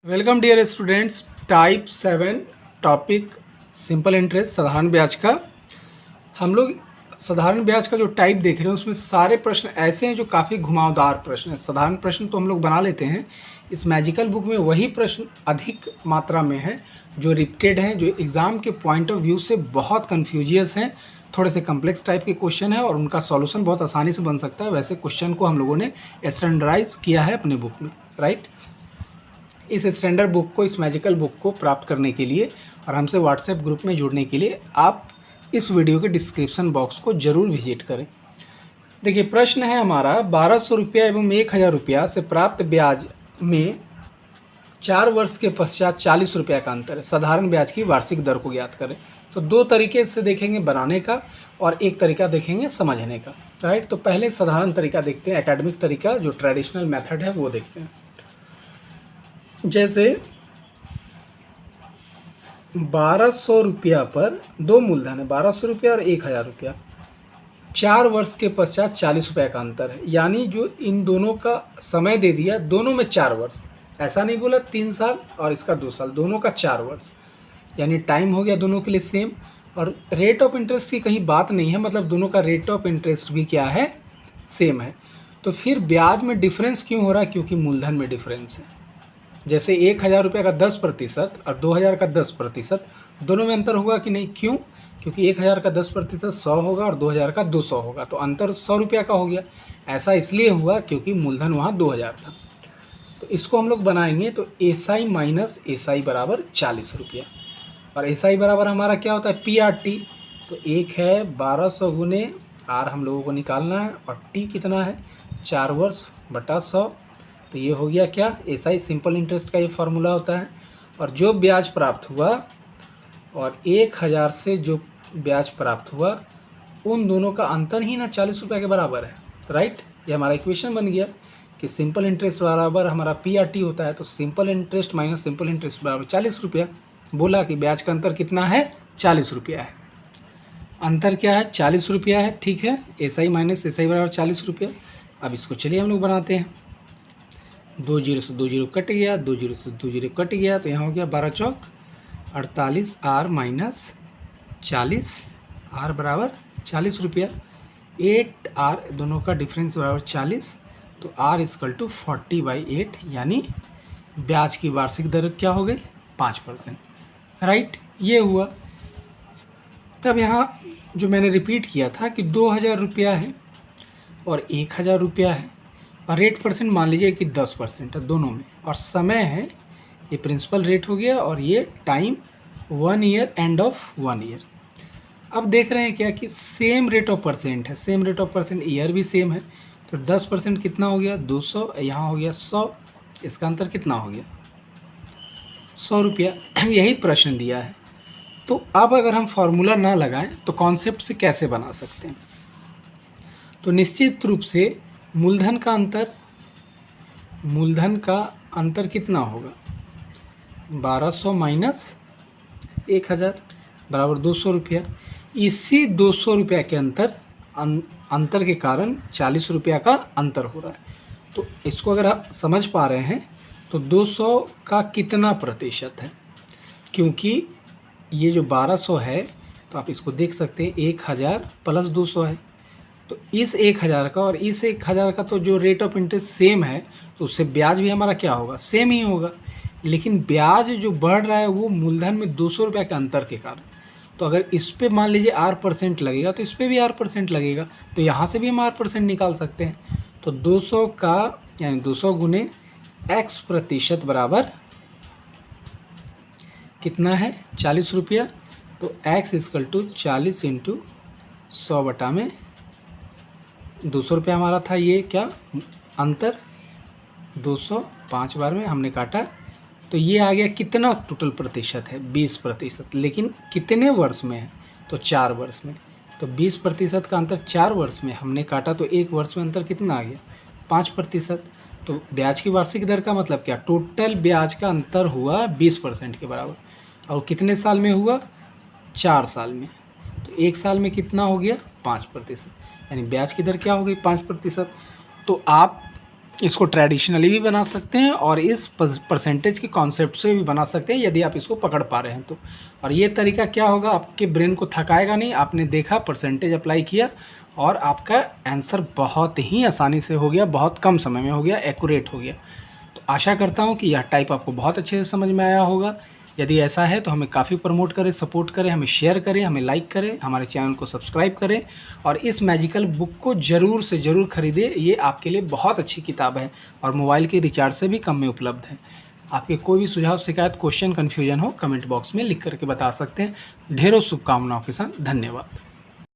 Welcome dear students. Type 7 topic simple interest साधारण ब्याज का। हम लोग साधारण ब्याज का जो टाइप देख रहे हैं उसमें सारे प्रश्न ऐसे हैं जो काफ़ी घुमावदार प्रश्न हैं। साधारण प्रश्न तो हम लोग बना लेते हैं, इस मैजिकल बुक में वही प्रश्न अधिक मात्रा में है जो रिपीटेड हैं, जो एग्ज़ाम के पॉइंट ऑफ व्यू से बहुत कन्फ्यूजियस हैं। थोड़े से कम्प्लेक्स टाइप के क्वेश्चन है और उनका सॉल्यूशन बहुत आसानी से बन सकता है। वैसे क्वेश्चन को हम लोगों ने स्टैंडर्डाइज किया है अपने बुक में, राइट। इस स्टैंडर्ड बुक को, इस मैजिकल बुक को प्राप्त करने के लिए और हमसे व्हाट्सएप ग्रुप में जुड़ने के लिए आप इस वीडियो के डिस्क्रिप्शन बॉक्स को ज़रूर विजिट करें। देखिए प्रश्न है हमारा, 1200 रुपया एवं 1000 रुपया से प्राप्त ब्याज में 4 वर्ष के पश्चात 40 रुपया का अंतर है। साधारण ब्याज की वार्षिक दर को ज्ञात करें। तो दो तरीके से देखेंगे बनाने का और एक तरीका देखेंगे समझने का, राइट। तो पहले साधारण तरीका देखते हैं, एकेडमिक तरीका जो ट्रेडिशनल मेथड है वो देखते हैं। जैसे 1200 रुपया पर दो मूलधन है, 1200 रुपया और 1000 रुपया, 4 वर्ष के पश्चात 40 रुपया का अंतर है। यानी जो इन दोनों का समय दे दिया, दोनों में 4 वर्ष, ऐसा नहीं बोला 3 साल और इसका 2 साल, दोनों का 4 वर्ष, यानी टाइम हो गया दोनों के लिए सेम। और रेट ऑफ इंटरेस्ट की कहीं बात नहीं है, मतलब दोनों का रेट ऑफ इंटरेस्ट भी क्या है, सेम है। तो फिर ब्याज में डिफरेंस क्यों हो रहा है? क्योंकि मूलधन में डिफरेंस है। जैसे 1000 रुपये का 10% और 2000 का 10%, दोनों में अंतर होगा कि नहीं? क्यों? क्योंकि 1000 का 10% 100 होगा और 2000 का 200 होगा, तो अंतर 100 रुपया का हो गया। ऐसा इसलिए हुआ क्योंकि मूलधन वहाँ 2000 था। तो इसको हम लोग बनाएंगे तो एसआई माइनस एसआई बराबर 40 रुपया, और एसआई बराबर हमारा क्या होता है? PRT। तो एक है 1200 गुने आर हम लोगों को निकालना है, और टी कितना है? 4 वर्ष बटा 100। तो ये हो गया क्या? एसआई सिंपल इंटरेस्ट का ये फार्मूला होता है। और जो ब्याज प्राप्त हुआ और 1000 से जो ब्याज प्राप्त हुआ, उन दोनों का अंतर ही ना 40 रुपये के बराबर है, राइट। ये हमारा इक्वेशन बन गया कि सिंपल इंटरेस्ट बराबर हमारा PRT होता है। तो simple interest minus simple interest बराबर 40 रुपया। बोला कि ब्याज का अंतर कितना है? 40 रुपया है। अंतर क्या है? 40 रुपया है, ठीक है। एसआई माइनस एसआई बराबर 40 रुपया। अब इसको चलिए हम लोग बनाते हैं। 2 जीरो से 2 जीरो कट गया, 2 जीरो से 2 जीरो कट गया, तो यहाँ हो गया 12 चौक 48, आर माइनस 40, आर बराबर 40 रुपया। 8 आर दोनों का डिफरेंस बराबर 40, तो आर इक्वल टू 40/8, यानी ब्याज की वार्षिक दर क्या हो गई? 5%, राइट। ये हुआ। तब यहाँ जो मैंने रिपीट किया था कि 2000 रुपया है और 1000 रुपया है, और रेट परसेंट मान लीजिए कि 10% है दोनों में, और समय है, ये प्रिंसिपल रेट हो गया, और ये time 1 year, end of 1 year. अब देख रहे हैं क्या कि सेम रेट ऑफ परसेंट है, same rate of percent, year भी सेम है। तो 10% कितना हो गया? 200, यहाँ हो गया 100, इसका अंतर कितना हो गया? 100 रुपया। यही प्रश्न दिया है। तो अब अगर हम फॉर्मूला ना लगाएं तो कॉन्सेप्ट से कैसे बना सकते हैं? तो निश्चित रूप से मूलधन का अंतर कितना होगा? 1200 माइनस 1000 बराबर 200 रुपया। इसी 200 रुपया के अंतर के कारण 40 रुपया का अंतर हो रहा है। तो इसको अगर आप समझ पा रहे हैं तो 200 का कितना प्रतिशत है? क्योंकि ये जो 1200 है, तो आप इसको देख सकते हैं 1000 प्लस 200 है। तो इस 1000 का और इस 1000 का तो जो रेट ऑफ इंटरेस्ट सेम है, तो उससे ब्याज भी हमारा क्या होगा? सेम ही होगा। लेकिन ब्याज जो बढ़ रहा है वो मूलधन में 200 रुपये के अंतर के कारण। तो अगर इस पे मान लीजिए R% लगेगा तो इस पे भी R% लगेगा, तो यहाँ से भी हम R% निकाल सकते हैं। तो 200 का यानी 200 गुने X% बराबर कितना है? 40 रुपया। तो X इक्वल टू 40 इंटू 100 बटा में 200 रुपया हमारा था। ये क्या अंतर? 200 5 बार में हमने काटा, तो ये आ गया कितना टोटल प्रतिशत है? 20%। लेकिन कितने वर्ष में है? तो 4 वर्ष में। तो 20% का अंतर 4 वर्ष में हमने काटा, तो 1 वर्ष में अंतर कितना आ गया? 5%। तो ब्याज की वार्षिक दर का मतलब क्या? टोटल ब्याज का अंतर हुआ 20% के बराबर। और कितने साल में हुआ? 4 साल में। तो 1 साल में कितना हो गया? 5%, यानी ब्याज की दर क्या हो गई? 5%। तो आप इसको ट्रेडिशनली भी बना सकते हैं और इस परसेंटेज के कॉन्सेप्ट से भी बना सकते हैं यदि आप इसको पकड़ पा रहे हैं तो। और ये तरीका क्या होगा, आपके ब्रेन को थकाएगा नहीं। आपने देखा, परसेंटेज अप्लाई किया और आपका आंसर बहुत ही आसानी से हो गया, बहुत कम समय में हो गया, एक्यूरेट हो गया। तो आशा करता हूँ कि यह टाइप आपको बहुत अच्छे से समझ में आया होगा। यदि ऐसा है तो हमें काफ़ी प्रमोट करें, सपोर्ट करें, हमें शेयर करें, हमें लाइक करें, हमारे चैनल को सब्सक्राइब करें और इस मैजिकल बुक को ज़रूर से ज़रूर खरीदें। ये आपके लिए बहुत अच्छी किताब है और मोबाइल के रिचार्ज से भी कम में उपलब्ध है। आपके कोई भी सुझाव, शिकायत, क्वेश्चन, कन्फ्यूजन हो कमेंट बॉक्स में लिख करके बता सकते हैं। ढेरों शुभकामनाओं के साथ धन्यवाद।